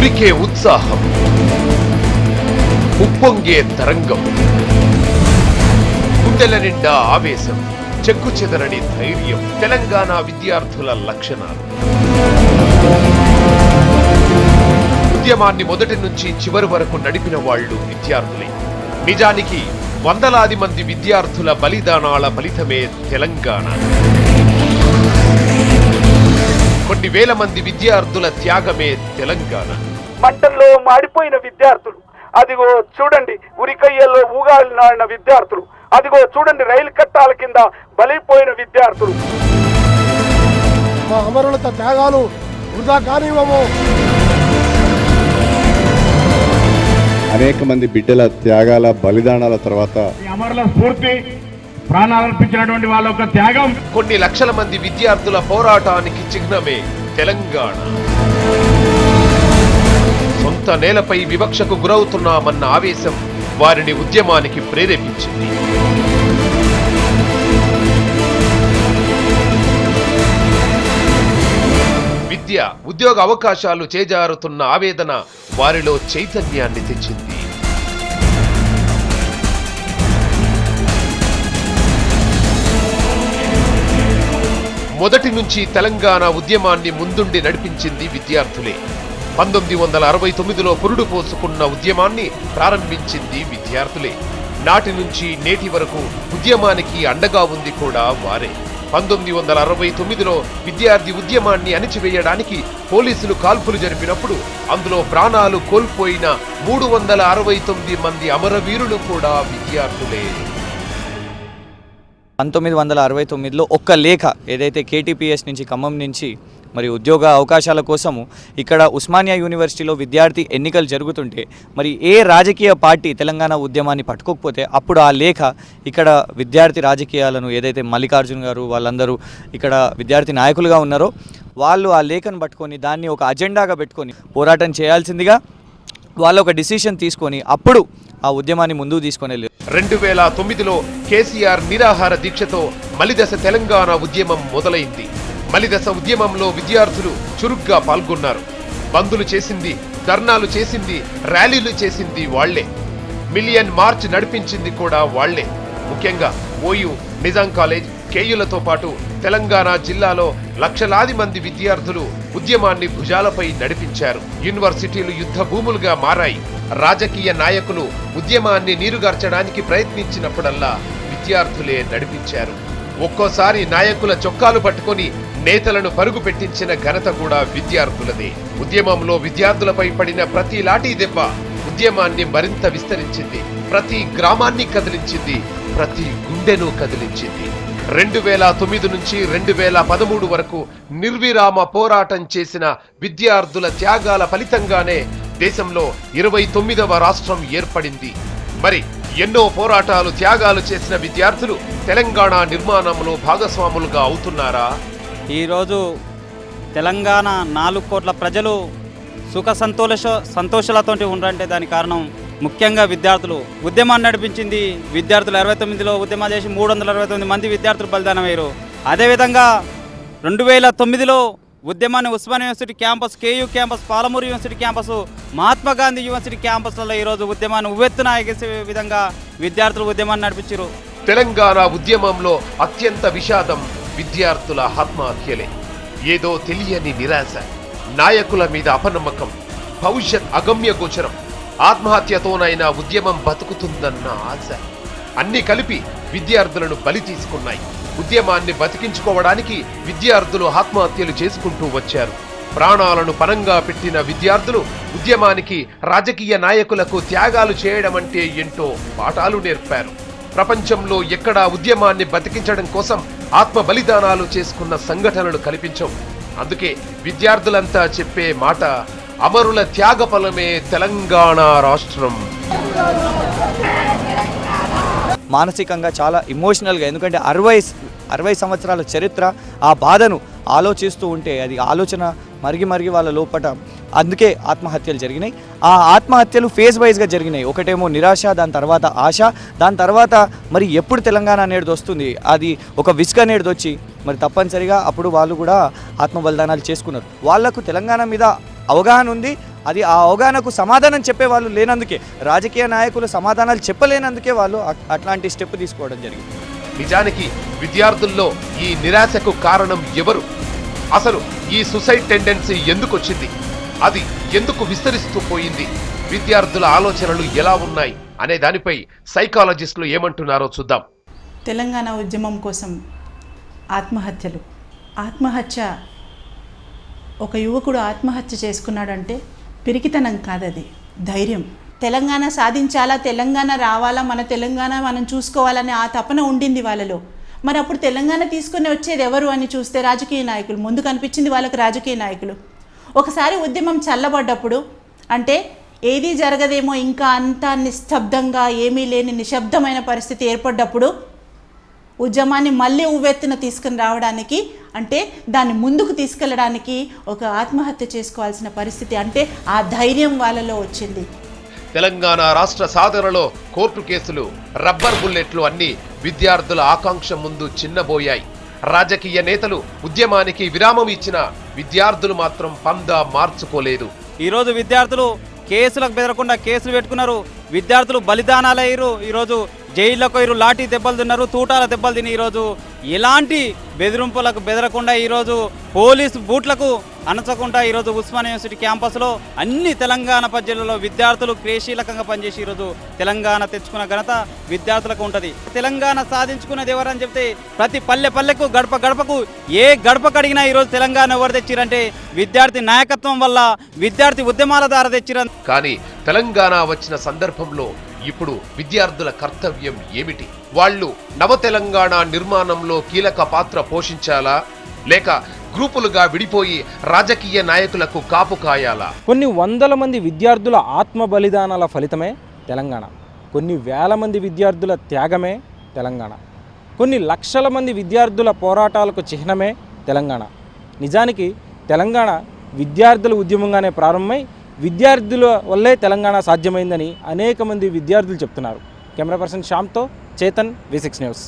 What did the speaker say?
ఉరికే ఉత్సాహం, ఉప్పొంగే తరంగం, గుండెల నిండా ఆవేశం, చెక్కు చెదరని ధైర్యం తెలంగాణ విద్యార్థుల లక్షణాలు. ఉద్యమాన్ని మొదటి నుంచి చివరి వరకు నడిపిన వాళ్లు విద్యార్థులే. నిజానికి వందలాది మంది విద్యార్థుల బలిదానాల ఫలితమే తెలంగాణ. కొన్ని వేల మంది విద్యార్థుల త్యాగమే తెలంగాణ. మంటల్లో మాడిపోయిన విద్యార్థులు, అదిగో చూడండి ఉరికయ్యల్లో ఊగాలి నాడిన విద్యార్థులు, అదిగో చూడండి రైలు కట్టాల కింద బలైపోయిన విద్యార్థులు. మా అమరులత త్యాగాలు వృధా కానివ్వము. అనేక మంది బిడ్డల త్యాగాల బలిదానాల తర్వాత అమరుల స్ఫూర్తి ప్రాణాలర్పించినటువంటి వాళ్ళ యొక్క త్యాగం, కొన్ని లక్షల మంది విద్యార్థుల పోరాటానికి చిహ్నమే తెలంగాణ. సొంత నేలపై వివక్షకు గురవుతున్నామన్న ఆవేశం వారిని ఉద్యమానికి ప్రేరేపించింది. విద్య, ఉద్యోగ అవకాశాలు చేజారుతున్న ఆవేదన వారిలో చైతన్యాన్ని తెచ్చింది. మొదటి నుంచి తెలంగాణ ఉద్యమాన్ని ముందుండి నడిపించింది విద్యార్థులే. 1969లో పురుడు పోసుకున్న ఉద్యమాన్ని ప్రారంభించింది విద్యార్థులే. నాటి నుంచి నేటి వరకు ఉద్యమానికి అండగా ఉంది కూడా వారే. 1969లో విద్యార్థి ఉద్యమాన్ని అణిచివేయడానికి పోలీసులు కాల్పులు జరిపినప్పుడు అందులో ప్రాణాలు కోల్పోయిన 369 మంది అమరవీరులు కూడా విద్యార్థులే. 1969లో ఒక్క లేఖ ఏదైతే కేటీపీఎస్ నుంచి ఖమ్మం నుంచి మరి ఉద్యోగ అవకాశాల కోసము ఇక్కడ ఉస్మానియా యూనివర్సిటీలో విద్యార్థి ఎన్నికలు జరుగుతుంటే మరి ఏ రాజకీయ పార్టీ తెలంగాణ ఉద్యమాన్ని పట్టుకోకపోతే అప్పుడు ఆ లేఖ ఇక్కడ విద్యార్థి రాజకీయాలను ఏదైతే మల్లికార్జున్ గారు వాళ్ళందరూ ఇక్కడ విద్యార్థి నాయకులుగా ఉన్నారో వాళ్ళు ఆ లేఖను పట్టుకొని దాన్ని ఒక అజెండాగా పెట్టుకొని పోరాటం చేయాల్సిందిగా వాళ్ళు ఒక డిసిషన్ తీసుకొని అప్పుడు ఆ ఉద్యమాన్ని ముందుకు తీసుకొని వెళ్ళారు. 2009లో కేసీఆర్ నిరాహార దీక్షతో మలిదశ తెలంగాణ ఉద్యమం మొదలైంది. మలిదశ ఉద్యమంలో విద్యార్థులు చురుగ్గా పాల్గొన్నారు. బందులు చేసింది, ధర్నాలు చేసింది, ర్యాలీలు చేసింది వాళ్లే. మిలియన్ మార్చ్ నడిపించింది కూడా వాళ్లే. ముఖ్యంగా ఓయూ, నిజాం కాలేజ్, కేయులతో పాటు తెలంగాణ జిల్లాలో లక్షలాది మంది విద్యార్థులు ఉద్యమాన్ని భుజాలపై నడిపించారు. యూనివర్సిటీలు యుద్ధ భూములుగా మారాయి. రాజకీయ నాయకులు ఉద్యమాన్ని నీరుగార్చడానికి ప్రయత్నించినప్పుడల్లా విద్యార్థులే నడిపించారు. ఒక్కోసారి నాయకుల చొక్కాలు పట్టుకొని నేతలను పరుగు పెట్టించిన ఘనత కూడా విద్యార్థులదే. ఉద్యమంలో విద్యార్థులపై పడిన ప్రతి లాఠీ దెబ్బ ఉద్యమాన్ని మరింత విస్తరించింది. ప్రతి గ్రామాన్ని కదిలించింది, ప్రతి గుండెను కదిలించింది. 2009 నుంచి 2013 వరకు నిర్విరామ పోరాటం చేసిన విద్యార్థుల త్యాగాల ఫలితంగానే దేశంలో 29వ రాష్ట్రం ఏర్పడింది. మరి ఎన్నో పోరాటాలు, త్యాగాలు చేసిన విద్యార్థులు తెలంగాణ నిర్మాణంలో భాగస్వాములుగా అవుతున్నారా? ఈరోజు తెలంగాణ 4 కోట్ల ప్రజలు సుఖ సంతోషాలతో ఉండాలంటే దానికి కారణం ముఖ్యంగా విద్యార్థులు. ఉద్యమాన్ని నడిపించింది విద్యార్థులు. 69లో ఉద్యమం చేసి 369 మంది విద్యార్థులు బలిదానమయ్యారు. అదేవిధంగా 2009లో ఉద్యమాన్ని Osmania university campus, KU campus, Palamuru university campus, Mahatma Gandhi university క్యాంపస్లలో ఈరోజు ఉద్యమాన్ని ఉవ్వెత్తున ఎగసే విధంగా విద్యార్థులు ఉద్యమాన్ని నడిపించారు. తెలంగాణ ఉద్యమంలో అత్యంత విషాదం విద్యార్థుల ఆత్మహత్యలే. ఏదో తెలియని నిరాశ, నాయకుల మీద అపనమ్మకం, భవిష్యత్ అగమ్య గోచరం, ఆత్మహత్యతోనైనా ఉద్యమం బతుకుతుందన్న ఆశ అన్ని కలిపి విద్యార్థులను బలి తీసుకున్నాయి. ఉద్యమాన్ని బతికించుకోవడానికి విద్యార్థులు ఆత్మహత్యలు చేసుకుంటూ వచ్చారు. ప్రాణాలను పణంగా పెట్టిన విద్యార్థులు ఉద్యమానికి, రాజకీయ నాయకులకు త్యాగాలు చేయడం అంటే ఏంటో పాఠాలు నేర్పారు. ప్రపంచంలో ఎక్కడా ఉద్యమాన్ని బతికించడం కోసం ఆత్మ బలిదానాలు చేసుకున్న సంఘటనలు కనిపించవు. అందుకే విద్యార్థులంతా చెప్పే మాట, అమరుల త్యాగ ఫలమే తెలంగాణ రాష్ట్రం. మానసికంగా చాలా ఇమోషనల్గా, ఎందుకంటే 60 సంవత్సరాల చరిత్ర, ఆ బాధను ఆలోచిస్తూ ఉంటే అది ఆలోచన మరిగి వాళ్ళ లోపల, అందుకే ఆత్మహత్యలు జరిగినాయి. ఆ ఆత్మహత్యలు ఫేజ్ వైజ్గా జరిగినాయి. ఒకటేమో నిరాశ, దాని తర్వాత ఆశ, దాని తర్వాత మరి ఎప్పుడు తెలంగాణ అనేది వస్తుంది, అది ఒక విసుగు అనేది వచ్చి మరి తప్పనిసరిగా అప్పుడు వాళ్ళు కూడా ఆత్మ బలిదానాలు చేసుకున్నారు. వాళ్లకు తెలంగాణ మీద అవగాహన ఉంది, అది ఆ అవగాహనకు సమాధానం చెప్పేవాళ్ళు లేనందుకే, రాజకీయ నాయకులు సమాధానాలు చెప్పలేనందుకే వాళ్ళు అట్లాంటి స్టెప్ తీసుకోవడం జరిగింది. నిజానికి విద్యార్థుల్లో ఈ నిరాశకు కారణం ఎవరు? అసలు ఈ సూసైడ్ టెండెన్సీ ఎందుకు వచ్చింది? అది ఎందుకు విస్తరిస్తూ పోయింది? విద్యార్థుల ఆలోచనలు ఎలా ఉన్నాయి అనే దానిపై సైకాలజిస్టులు ఏమంటున్నారో చూద్దాం. తెలంగాణ ఉద్యమం కోసం ఆత్మహత్య ఒక యువకుడు ఆత్మహత్య చేసుకున్నాడంటే పిరికితనం కాదది, ధైర్యం. తెలంగాణ సాధించాలా, తెలంగాణ రావాలా, మన తెలంగాణ మనం చూసుకోవాలనే ఆ తపన ఉండింది వాళ్ళలో. మరి అప్పుడు తెలంగాణ తీసుకుని వచ్చేది ఎవరు అని చూస్తే రాజకీయ నాయకులు. ముందు కనిపించింది వాళ్ళకి రాజకీయ నాయకులు. ఒకసారి ఉద్యమం చల్లబడ్డప్పుడు, అంటే ఏదీ జరగదేమో, ఇంకా అంతా నిశ్శబ్దంగా ఏమీ లేని నిశ్శబ్దమైన పరిస్థితి ఏర్పడ్డప్పుడు ఉద్యమాన్ని మళ్ళీ ఉవ్వెత్తున తీసుకుని రావడానికి, అంటే దాన్ని ముందుకు తీసుకెళ్ళడానికి ఒక ఆత్మహత్య చేసుకోవాల్సిన పరిస్థితి, అంటే ఆ ధైర్యం వాళ్ళలో వచ్చింది. తెలంగాణ రాష్ట్ర సాధనలో కోర్టు కేసులు, రబ్బర్ బుల్లెట్లు అన్నీ విద్యార్థుల ఆకాంక్ష ముందు చిన్నబోయాయి. రాజకీయ నేతలు ఉద్యమానికి విరామం ఇచ్చిన విద్యార్థులు మాత్రం పందా మార్చుకోలేదు. ఈరోజు విద్యార్థులు కేసులకు బెదరకుండా కేసులు పెట్టుకున్నారు. విద్యార్థులు బలిదానాలయ్యారు. ఈరోజు జైల్లోకి పోయారు, లాఠీ దెబ్బలు తిన్నారు, తూటాల దెబ్బలు తిని ఈరోజు ఎలాంటి బెదిరింపులకు బెదరకుండా ఈరోజు పోలీసు బూట్లకు అనచకుండా ఈరోజు ఉస్మానియా యూనివర్సిటీ క్యాంపస్లో అన్ని తెలంగాణ పద్యాలలో విద్యార్థులు క్రియాశీలకంగా పనిచేసి ఈరోజు తెలంగాణ తెచ్చుకున్న ఘనత విద్యార్థులకు ఉంటుంది. తెలంగాణ సాధించుకున్నది ఎవరని చెప్తే ప్రతి పల్లె పల్లెకు, గడప గడపకు, ఏ గడప కడిగినా ఈరోజు తెలంగాణ ఎవరు తెచ్చిరంటే విద్యార్థి నాయకత్వం వల్ల, విద్యార్థి ఉద్యమాల ద్వారా తెచ్చిర. కానీ తెలంగాణ వచ్చిన సందర్భంలో ఇప్పుడు విద్యార్థుల కర్తవ్యం ఏమిటి? వాళ్ళు నవ తెలంగాణ నిర్మాణంలో కీలక పాత్ర పోషించాలా, లేక గ్రూపులుగా విడిపోయి రాజకీయ నాయకులకు కాపు కాయాలా? కొన్ని వందల మంది విద్యార్థుల ఆత్మ బలిదానాల ఫలితమే తెలంగాణ. కొన్ని వేల మంది విద్యార్థుల త్యాగమే తెలంగాణ. కొన్ని లక్షల మంది విద్యార్థుల పోరాటాలకు చిహ్నమే తెలంగాణ. నిజానికి తెలంగాణ విద్యార్థుల ఉద్యమంగానే ప్రారంభమై విద్యార్థుల వల్లే తెలంగాణ సాధ్యమైందని అనేక మంది విద్యార్థులు చెప్తున్నారు. కెమెరా పర్సన్ శ్యామ్తో చేతన్, V6 న్యూస్.